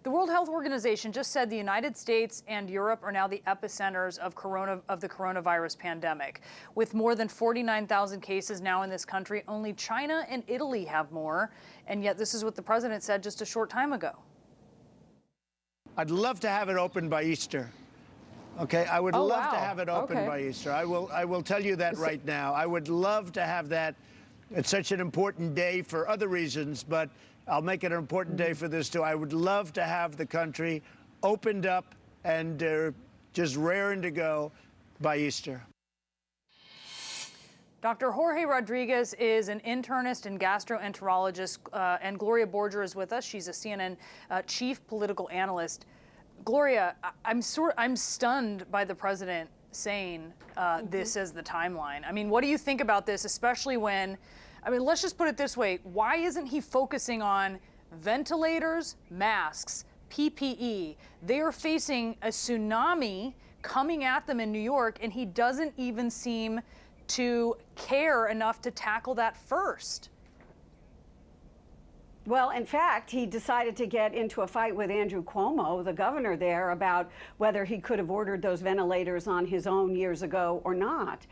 The World Health Organization just said the United States and Europe are now the epicenters of the coronavirus pandemic. With more than 49,000 cases now in this country, only China and Italy have more. And yet this is what the president said just a short time ago. I'd love to have it open by Easter. Okay, I would love to have it open by Easter. I will tell you that right now. I would love to have that. It's such an important day for other reasons, but I'll make it an important day for this too. I would love to have the country opened up and just raring to go by Easter. Dr. Jorge Rodriguez is an internist and gastroenterologist, and Gloria Borger is with us. She's a CNN chief political analyst. Gloria, I'm stunned by the president saying this as the timeline. I mean, what do you think about this, especially when, I mean, let's just put it this way. Why isn't he focusing on ventilators, masks, PPE? They are facing a tsunami coming at them in New York, and he doesn't even seem to care enough to tackle that first. Well, in fact, he decided to get into a fight with Andrew Cuomo, the governor there, about whether he could have ordered those ventilators on his own years ago or not.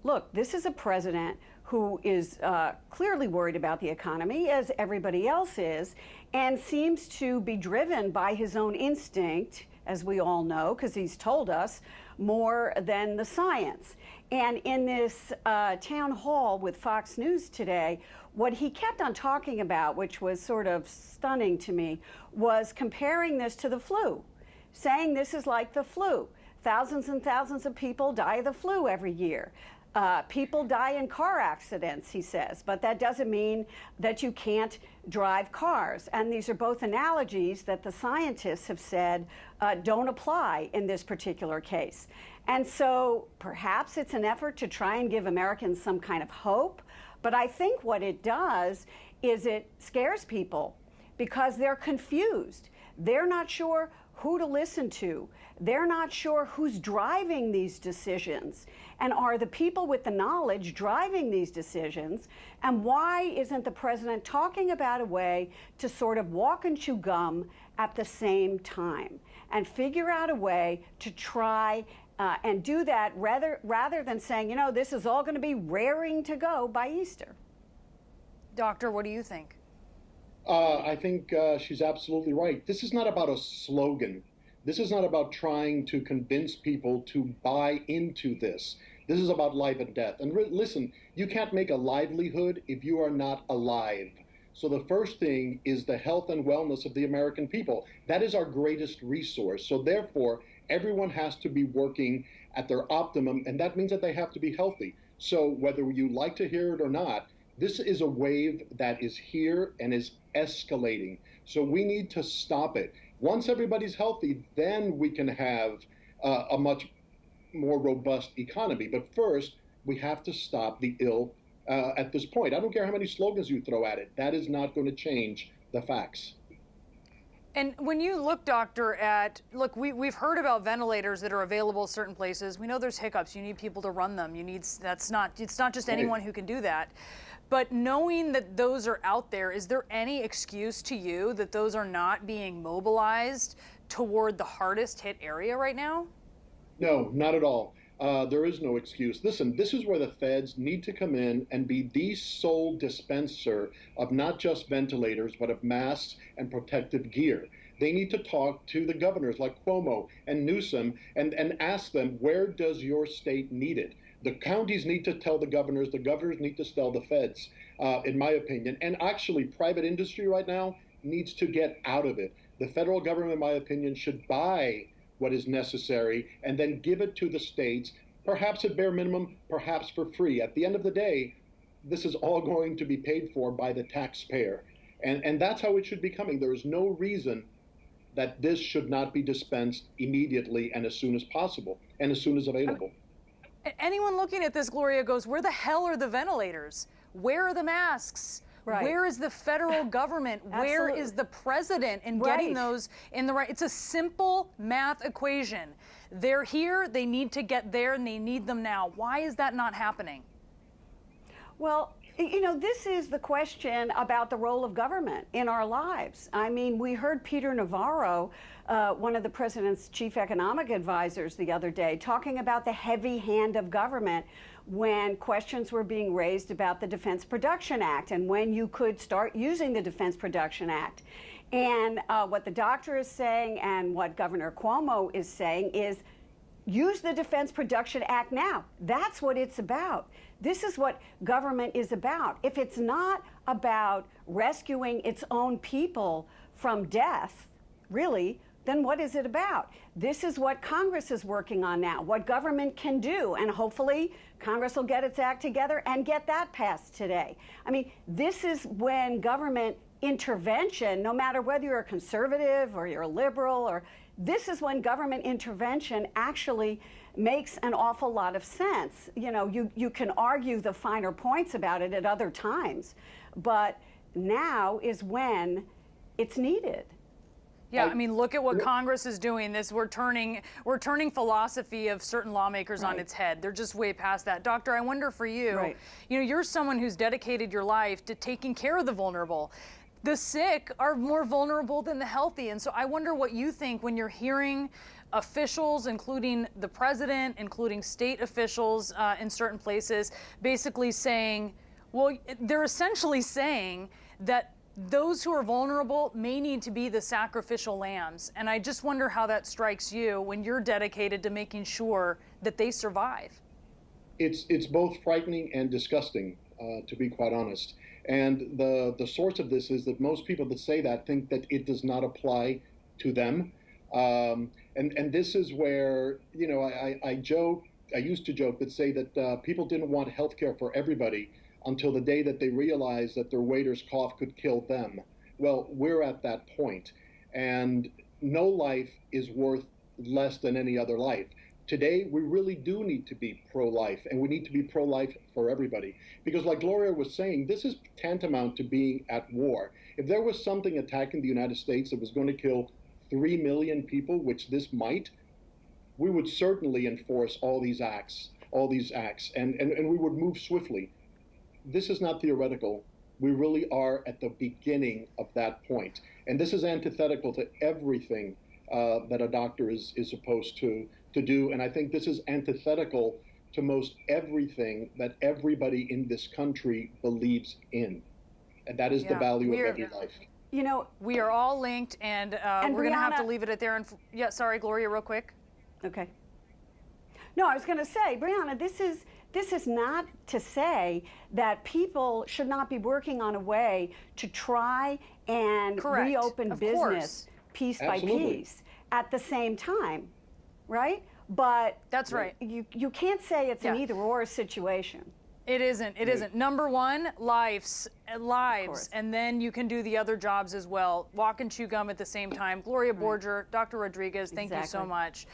Look, this is a president who is clearly worried about the economy, as everybody else is, and seems to be driven by his own instinct, as we all know, because he's told us, more than the science. And in this town hall with Fox News today, what he kept on talking about, which was sort of stunning to me, was comparing this to the flu, saying this is like the flu. Thousands and thousands of people die of the flu every year. People die in car accidents, he says, but that doesn't mean that you can't drive cars. And these are both analogies that the scientists have said don't apply in this particular case. And so perhaps it's an effort to try and give Americans some kind of hope. But I think what it does is it scares people because they're confused. They're not sure who to listen to. They're not sure who's driving these decisions. And are the people with the knowledge driving these decisions? And why isn't the president talking about a way to sort of walk and chew gum at the same time and figure out a way to try and do that rather than saying, you know, this is all going to be raring to go by Easter? Doctor, what do you think? I think she's absolutely right. This is not about a slogan. This is not about trying to convince people to buy into this. This is about life and death. And listen, you can't make a livelihood if you are not alive. So the first thing is the health and wellness of the American people. That is our greatest resource. So therefore, everyone has to be working at their optimum, and that means that they have to be healthy. So whether you like to hear it or not, this is a wave that is here and is escalating. So we need to stop it. Once everybody's healthy, then we can have a much more robust economy. But first, we have to stop the ill at this point. I don't care how many slogans you throw at it. That is not going to change the facts. And when you look, doctor, we've heard about ventilators that are available in certain places. We know there's hiccups. You need people to run them. It's not just anyone who can do that. But knowing that those are out there, is there any excuse to you that those are not being mobilized toward the hardest hit area right now? No, not at all. There is no excuse. Listen, this is where the feds need to come in and be the sole dispenser of not just ventilators, but of masks and protective gear. They need to talk to the governors like Cuomo and Newsom and ask them, where does your state need it? The counties need to tell the governors need to tell the feds, in my opinion. And actually, private industry right now needs to get out of it. The federal government, in my opinion, should buy what is necessary and then give it to the states, perhaps at bare minimum, perhaps for free. At the end of the day, this is all going to be paid for by the taxpayer. And that's how it should be coming. There is no reason that this should not be dispensed immediately and as soon as possible and as soon as available. Anyone looking at this, Gloria, goes, where the hell are the ventilators? Where are the masks? Right. Where is the federal government? Where is the president in getting those in the right? It's a simple math equation. They're here, they need to get there, and they need them now. Why is that not happening? Well, You know, this is the question about the role of government in our lives. I mean, we heard Peter Navarro, one of the president's chief economic advisors the other day, talking about the heavy hand of government when questions were being raised about the Defense Production Act and when you could start using the Defense Production Act. And what the doctor is saying and what Governor Cuomo is saying is, use the Defense Production Act now. That's what it's about. This is what government is about. If it's not about rescuing its own people from death, really, then what is it about? This is what Congress is working on now, what government can do, and hopefully Congress will get its act together and get that passed today. I mean, this is when government intervention, no matter whether you're a conservative or you're a liberal, or this is when government intervention actually makes an awful lot of sense. You know, you can argue the finer points about it at other times, but now is when it's needed. Yeah, I mean, look at what Congress is doing. We're turning philosophy of certain lawmakers on its head. They're just way past that. Doctor, I wonder for you, you know, you're someone who's dedicated your life to taking care of the vulnerable. The sick are more vulnerable than the healthy. And so I wonder what you think when you're hearing officials, including the president, including state officials in certain places, basically saying, well, they're essentially saying that those who are vulnerable may need to be the sacrificial lambs. And I just wonder how that strikes you when you're dedicated to making sure that they survive. It's both frightening and disgusting, to be quite honest. And the source of this is that most people that say that think that it does not apply to them. And this is where, you know, I used to joke that say that people didn't want healthcare for everybody until the day that they realized that their waiter's cough could kill them. Well, we're at that point. And no life is worth less than any other life. Today, we really do need to be pro-life, and we need to be pro-life for everybody. Because like Gloria was saying, this is tantamount to being at war. If there was something attacking the United States that was going to kill 3 million people, which this might, we would certainly enforce all these acts, and we would move swiftly. This is not theoretical. We really are at the beginning of that point. And this is antithetical to everything that a doctor is supposed to do. And I think this is antithetical to most everything that everybody in this country believes in. And that is the value of every life. You know, we are all linked, and we're going to have to leave it at there. And yeah, sorry, Gloria, real quick. Okay. No, I was going to say, Brianna, this is not to say that people should not be working on a way to try and reopen business piece by piece at the same time, right? But that's right. You can't say it's an either-or situation. It isn't. It isn't. Number one, lives, and then you can do the other jobs as well. Walk and chew gum at the same time. Gloria Borger, Dr. Rodriguez, thank you so much.